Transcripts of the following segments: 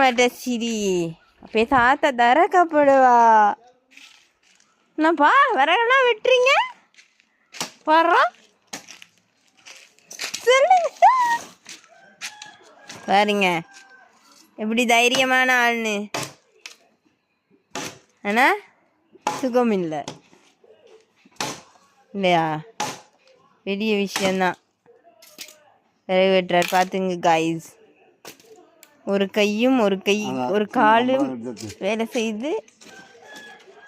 அம்மாட்ட சிரி அப்பே தாத்தா தரக்கப்படுவா என்னப்பா விறகெல்லாம் வெட்டுறீங்க வர்றோம் சொல்லுங்க பாருங்க எப்படி தைரியமான ஆள்னு ஆனா சுகம் இல்லை இல்லையா பெரிய விஷயந்தான் விறகு வெட்டுறார் பார்த்துங்க காய்ஸ் ஒரு கையும் ஒரு காலும் வேலை செய்து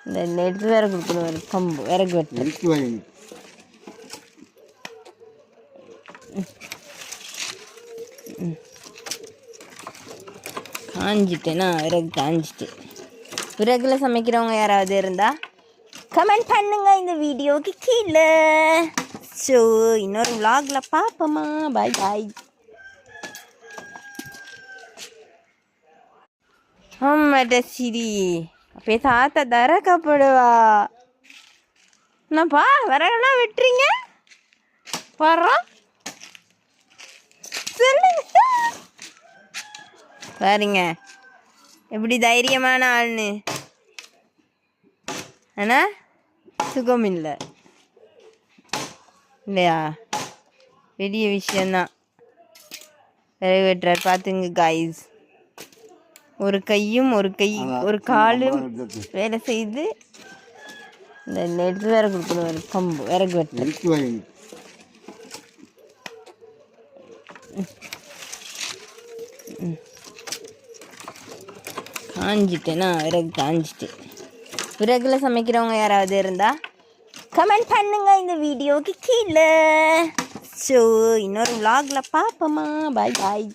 இந்த எடுத்து வேற கொடுக்கணும் ஒரு கம்பு விறகு வெட்டு காஞ்சிட்டேன்னா விறகு காஞ்சிட்டு விறகுல சமைக்கிறவங்க யாராவது இருந்தா கமெண்ட் பண்ணுங்க இந்த வீடியோக்கு கீழே. ஸோ இன்னொரு vlogல பார்ப்போமா. பாய் பாய். அம்மாட்ட சிரி அப்பே தாத்தா தரக்கப்படுவா என்னப்பா விறகெல்லாம் வெட்டுறீங்க வர்றோம் சொல்லுங்க பாருங்க எப்படி தைரியமான ஆள்னு ஆனா சுகம் இல்லை இல்லையா பெரிய விஷயந்தான் விறகு வெட்டுறார் பார்த்துங்க காய்ஸ் ஒரு கையும் ஒரு காலும் வேலை செய்து இந்த எடுத்து வேற கொடுக்கணும் ஒரு கம்பு விறகு வெட்டு காஞ்சிட்டேன்னா விறகு காஞ்சிட்டு விறகுல சமைக்கிறவங்க யாராவது இருந்தா கமெண்ட் பண்ணுங்க இந்த வீடியோக்கு கீழே. ஸோ இன்னொரு vlogல பார்ப்போமா. பாய் பாய்.